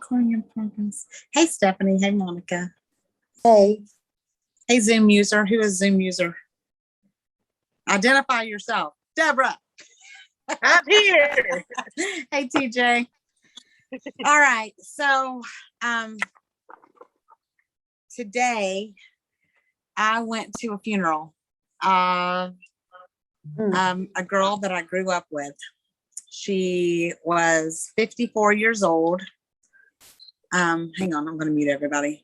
Recording in progress. Hey, Stephanie. Hey, Monica. Hey, Hey, Zoom user. Who is Zoom user? Identify yourself. Deborah. I'm here. Hey, TJ. All right. So today I went to a funeral of a girl that I grew up with. She was 54 years old. Hang on, I'm going to mute everybody.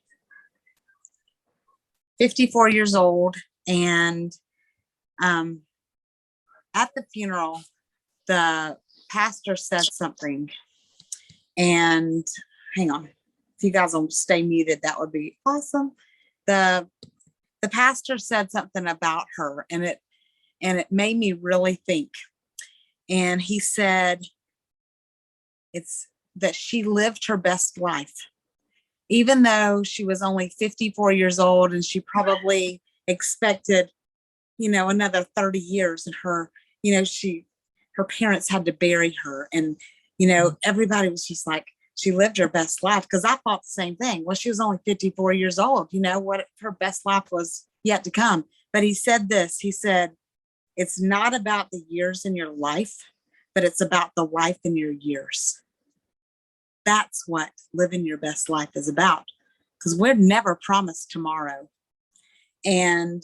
54 years old. And at the funeral, the pastor said something. And hang on, if you guys will stay muted, that would be awesome. The pastor said something about her, and it made me really think. And he said it's that she lived her best life, even though she was only 54 years old, and she probably expected, another 30 years. And her parents had to bury her, and everybody was just like, she lived her best life. Because I thought the same thing. Well, she was only 54 years old. What her best life was yet to come. But he said this. He said, it's not about the years in your life, but it's about the life in your years. That's what living your best life is about. Because we're never promised tomorrow. And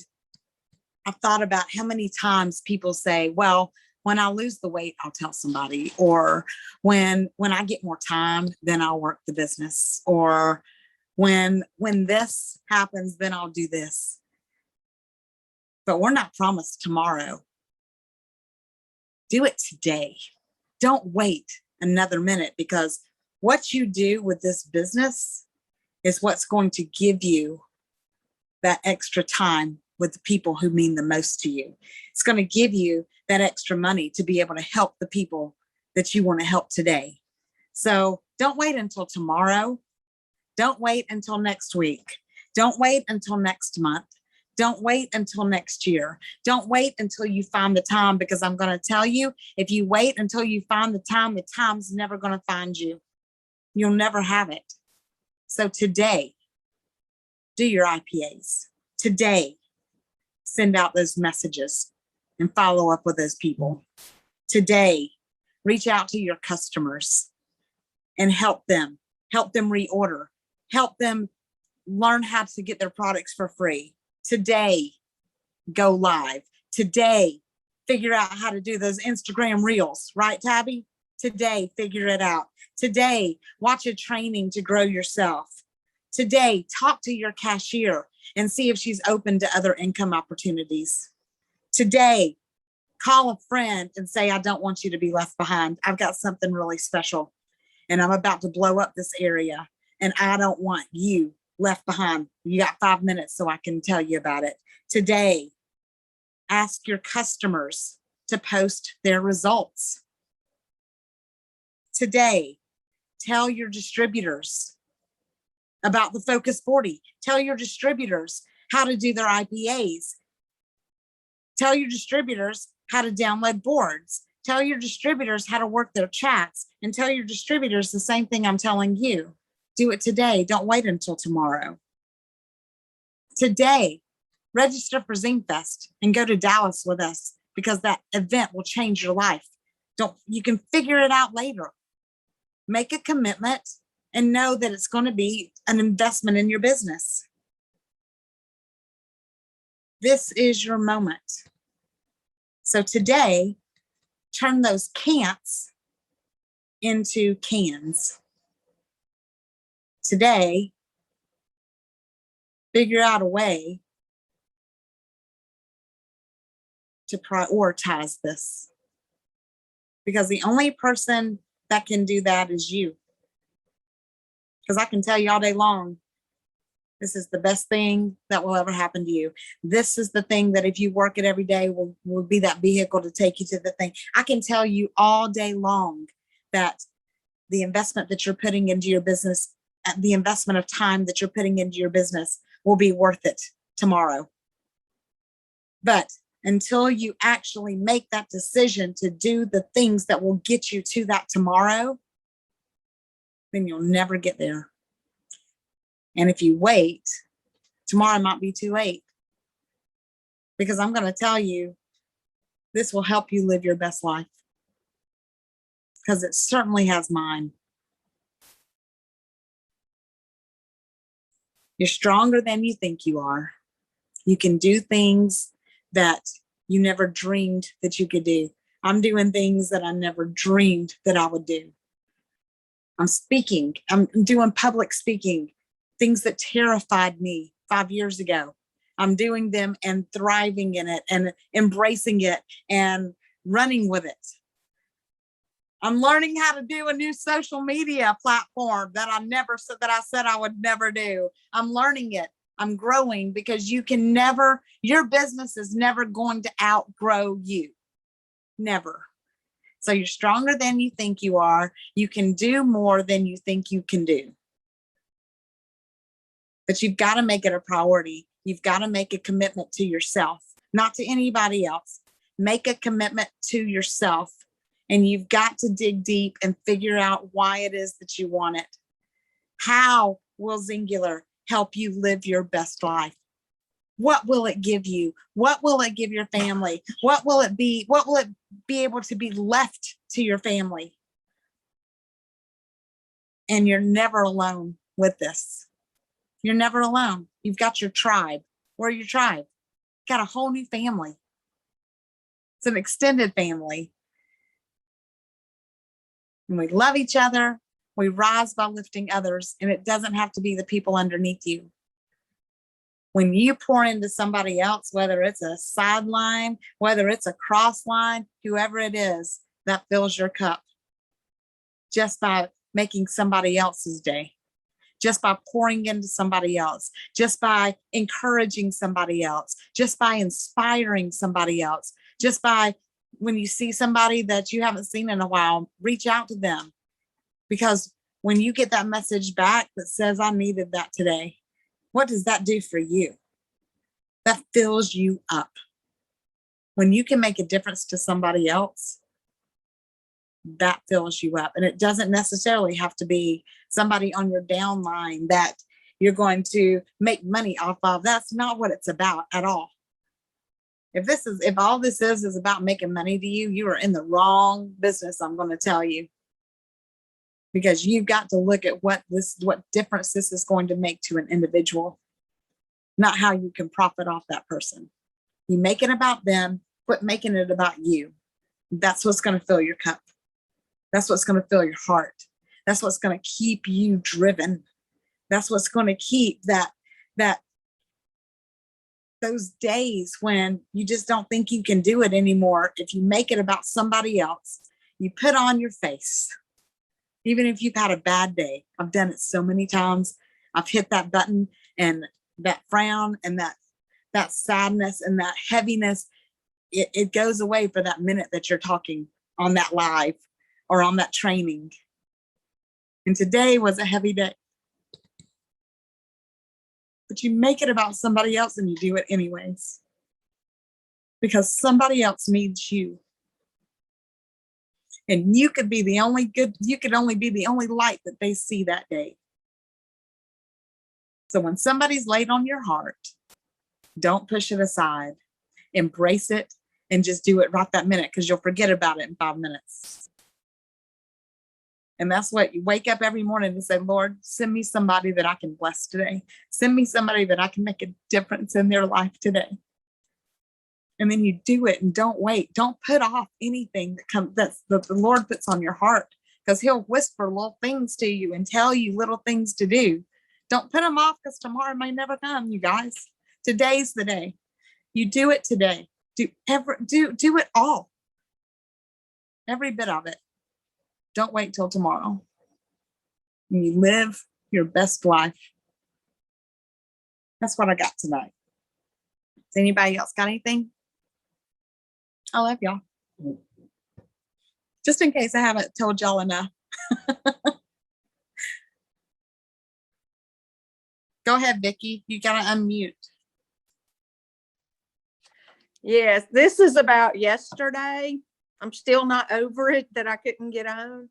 I've thought about how many times people say, well, when I lose the weight, I'll tell somebody, or when I get more time, then I'll work the business, or when this happens, then I'll do this. But we're not promised tomorrow. Do it today. Don't wait another minute, because what you do with this business is what's going to give you that extra time with the people who mean the most to you. It's going to give you that extra money to be able to help the people that you want to help today. So don't wait until tomorrow. Don't wait until next week. Don't wait until next month. Don't wait until next year. Don't wait until you find the time, because I'm going to tell you, if you wait until you find the time's never going to find you. You'll never have it. So today, do your IPAs. Today, send out those messages and follow up with those people. Today, reach out to your customers and help them reorder, help them learn how to get their products for free. Today, go live. Today, figure out how to do those Instagram reels, right, Tabby? Today, figure it out. Today, watch a training to grow yourself. Today, talk to your cashier and see if she's open to other income opportunities. Today, call a friend and say, I don't want you to be left behind. I've got something really special, and I'm about to blow up this area, and I don't want you left behind. You got 5 minutes so I can tell you about it. Today, ask your customers to post their results. Today, tell your distributors about the Focus 40. Tell your distributors how to do their IPAs. Tell your distributors how to download boards. Tell your distributors how to work their chats, and tell your distributors the same thing I'm telling you. Do it today. Don't wait until tomorrow. Today, register for ZingFest and go to Dallas with us, because that event will change your life. You can figure it out later. Make a commitment and know that it's going to be an investment in your business. This is your moment. So today, turn those can'ts into cans. Today, figure out a way to prioritize this, because the only person that can do that is you. Because I can tell you all day long, this is the best thing that will ever happen to you. This is the thing that if you work it every day will be that vehicle to take you to the thing. I can tell you all day long that the investment that you're putting into your business, the investment of time that you're putting into your business will be worth it tomorrow. But until you actually make that decision to do the things that will get you to that tomorrow, then you'll never get there. And if you wait, tomorrow might be too late. Because I'm going to tell you, this will help you live your best life. Because it certainly has mine. You're stronger than you think you are. You can do things that you never dreamed that you could do. I'm doing things that I never dreamed that I would do. I'm speaking. I'm doing public speaking, things that terrified me 5 years ago. I'm doing them and thriving in it and embracing it and running with it. I'm learning how to do a new social media platform that I said I would never do. I'm learning it. I'm growing because your business is never going to outgrow you. Never. So you're stronger than you think you are. You can do more than you think you can do. But you've got to make it a priority. You've got to make a commitment to yourself, not to anybody else. Make a commitment to yourself. And you've got to dig deep and figure out why it is that you want it. How will Zingular help you live your best life? What will it give you? What will it give your family? What will it be? What will it be able to be left to your family? And you're never alone with this. You're never alone. You've got your tribe. Where are your tribe? Got a whole new family. It's an extended family. And we love each other. We rise by lifting others, and it doesn't have to be the people underneath you. When you pour into somebody else, whether it's a sideline, whether it's a cross line, whoever it is, that fills your cup just by making somebody else's day, just by pouring into somebody else, just by encouraging somebody else, just by inspiring somebody else, just by when you see somebody that you haven't seen in a while, reach out to them. Because when you get that message back that says, I needed that today, what does that do for you? That fills you up. When you can make a difference to somebody else, that fills you up. And it doesn't necessarily have to be somebody on your downline that you're going to make money off of. That's not what it's about at all. If all this is about making money to you, you are in the wrong business, I'm going to tell you. Because you've got to look at what difference this is going to make to an individual, not how you can profit off that person. You make it about them, quit making it about you. That's what's going to fill your cup. That's what's going to fill your heart. That's what's going to keep you driven. That's what's going to keep those days when you just don't think you can do it anymore. If you make it about somebody else, you put on your face. Even if you've had a bad day, I've done it so many times. I've hit that button, and that frown and that sadness and that heaviness, it goes away for that minute that you're talking on that live or on that training. And today was a heavy day. But you make it about somebody else and you do it anyways. Because somebody else needs you. And you could be the only light that they see that day. So when somebody's laid on your heart, don't push it aside. Embrace it and just do it right that minute, because you'll forget about it in 5 minutes. And that's what you wake up every morning and say, Lord, send me somebody that I can bless today. Send me somebody that I can make a difference in their life today. And then you do it and don't wait. Don't put off anything that the Lord puts on your heart, because he'll whisper little things to you and tell you little things to do. Don't put them off, because tomorrow may never come, you guys. Today's the day. You do it today. Do it all. Every bit of it. Don't wait till tomorrow. And you live your best life. That's what I got tonight. Does anybody else got anything? I love y'all. Just in case I haven't told y'all enough. Go ahead, Vicki. You gotta unmute. Yes, this is about yesterday. I'm still not over it that I couldn't get on.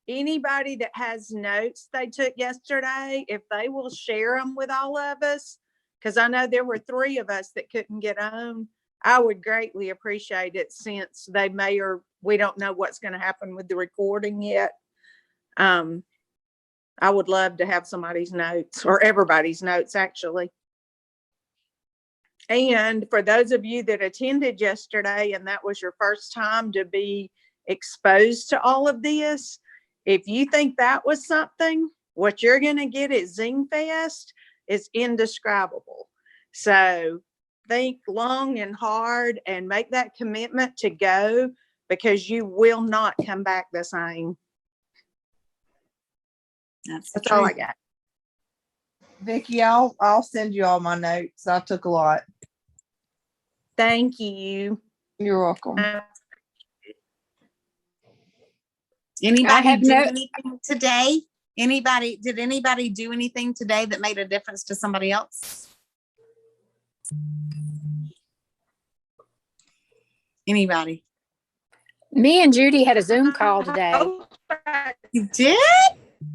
anybody that has notes they took yesterday, if they will share them with all of us, because I know there were 3 of us that couldn't get on, I would greatly appreciate it, since they may, or we don't know what's going to happen with the recording yet. I would love to have somebody's notes, or everybody's notes actually. And for those of you that attended yesterday and that was your first time to be exposed to all of this, if you think that was something, what you're going to get at Zing Fest is indescribable. So think long and hard and make that commitment to go, because you will not come back the same. That's all I true. got. Vicky, I'll send you all my notes. I took a lot. Thank you. You're welcome. Anybody have do no- anything today? Did anybody do anything today that made a difference to somebody else? Anybody? Me and Judy had a Zoom call today. You did?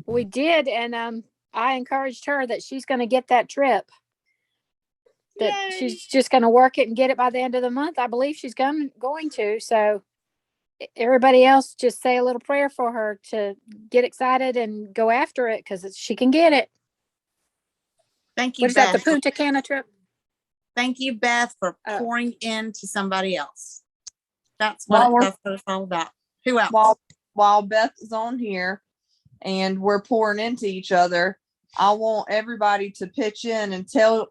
We did, and I encouraged her that she's going to get that trip. That Yay. she's just going to work it and get it by the end of the month. I believe she's going to. So everybody else, just say a little prayer for her to get excited and go after it, because she can get it. Thank you, What is that, the Beth. Punta Cana trip? Thank you, Beth, for Oh. pouring into somebody else. That's While what it's all about. Who else? While Beth is on here and we're pouring into each other, I want everybody to pitch in and tell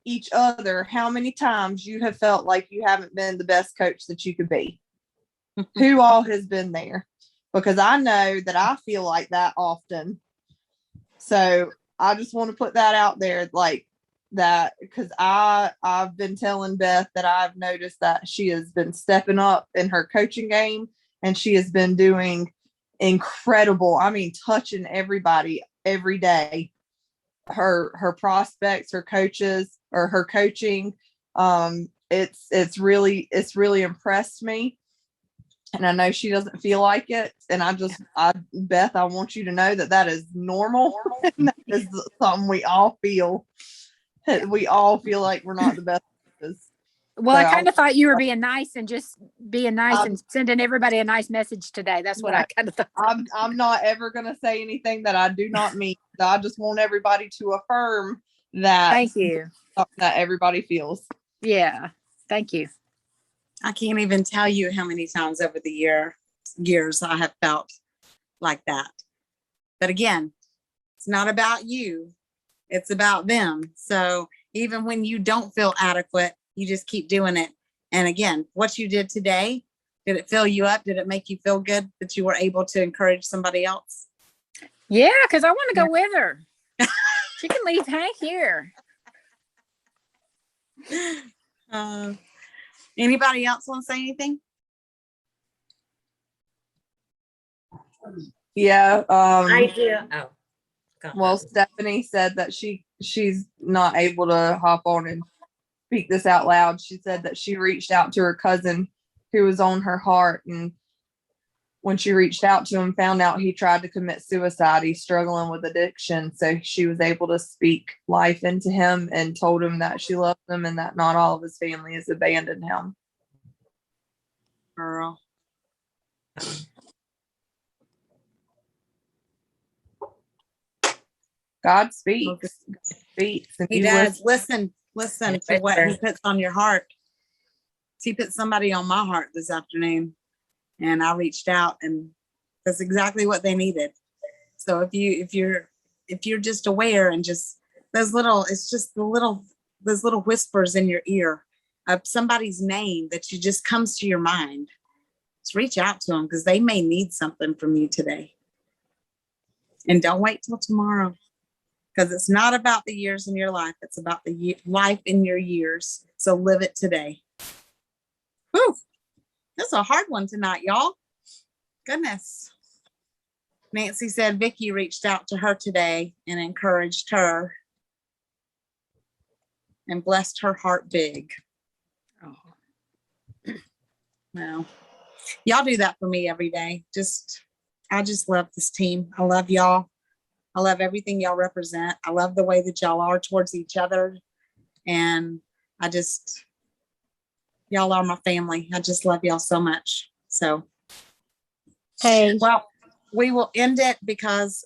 each other how many times you have felt like you haven't been the best coach that you could be. Who all has been there? Because I know that I feel like that often. So I just want to put that out there, like that, because I've been telling Beth that I've noticed that she has been stepping up in her coaching game, and she has been doing incredible. I mean, touching everybody every day. Her prospects, her coaches, or her coaching. It's really impressed me. And I know she doesn't feel like it. And Beth, I want you to know that is normal. That is something we all feel. We all feel like we're not the best. Well, So I kind of thought you were being nice and just being nice and sending everybody a nice message today. That's what I kind of thought. I'm not ever going to say anything that I do not mean. I just want everybody to affirm that. Thank you. That everybody feels. Yeah. Thank you. I can't even tell you how many times over the years I have felt like that. But again, it's not about you. It's about them. So even when you don't feel adequate, you just keep doing it. And again, what you did today, did it fill you up? Did it make you feel good that you were able to encourage somebody else? Yeah, because I want to go with her. She can leave Hank here. Anybody else want to say anything? Yeah. I do. Oh, go Well, on. Stephanie said that she's not able to hop on and speak this out loud. She said that she reached out to her cousin who was on her heart, and when she reached out to him, found out he tried to commit suicide. He's struggling with addiction. So she was able to speak life into him and told him that she loved him and that not all of his family has abandoned him. Girl. God speaks. Speaks. And He you does. listen. Listen to what he puts on your heart. He put somebody on my heart this afternoon, and I reached out, and that's exactly what they needed. So if you're just aware and just those little whispers in your ear of somebody's name that you just comes to your mind, just reach out to them, because they may need something from you today. And don't wait till tomorrow, because it's not about the years in your life. It's about the life in your years. So live it today. Whew. That's a hard one tonight, y'all. Goodness. Nancy said Vicky reached out to her today and encouraged her and blessed her heart big. Oh. Well, y'all do that for me every day. Just I just love this team. I love y'all. I love everything y'all represent. I love the way that y'all are towards each other. And I just, y'all are my family. I just love y'all so much. So, Hey, well, we will end it because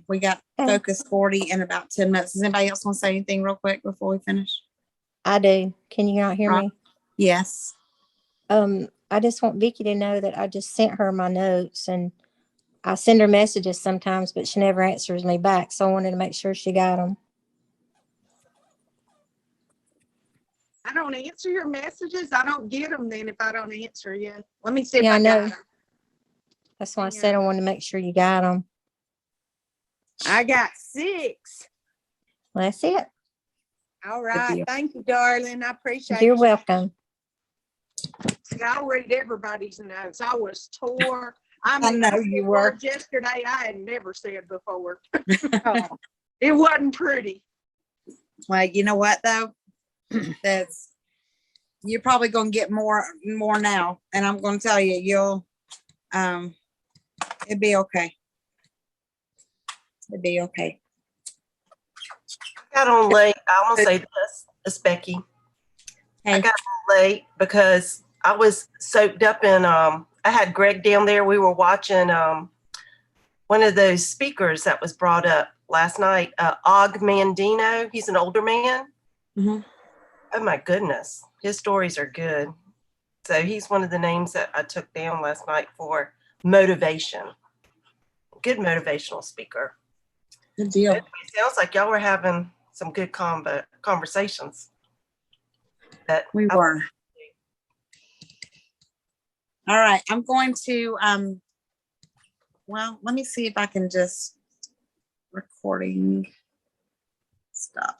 we got Okay. Focus 40 in about 10 minutes. Does anybody else want to say anything real quick before we finish? I do. Can you not hear Right. me? Yes. I just want Vicky to know that I just sent her my notes and I send her messages sometimes, but she never answers me back. So I wanted to make sure she got them. I don't answer your messages. I don't get them then if I don't answer you. Let me see if Yeah, I I know. got them. That's why I said I wanted to make sure you got them. I got 6. Well, that's it. All right. deal. Thank you, darling. I appreciate You're you. welcome. See, I'll read everybody's notes. I was tore. I I mean, know I you said were. words yesterday I had never said before. Oh, It wasn't pretty. Well, you know what though? That's, you're probably gonna get more now. And I'm gonna tell you, you'll it'd be okay. It'd be okay. Got on late. I want to say this. It's Becky. Hey. I got on late because I was soaked up in, I had Greg down there. We were watching one of those speakers that was brought up last night, Og Mandino. He's an older man. Mhm. Oh my goodness. His stories are good. So he's one of the names that I took down last night for motivation. Good motivational speaker. Good deal. It sounds like y'all were having some good conversations. That We were. All right. I'm going to well, let me see if I can just recording stop.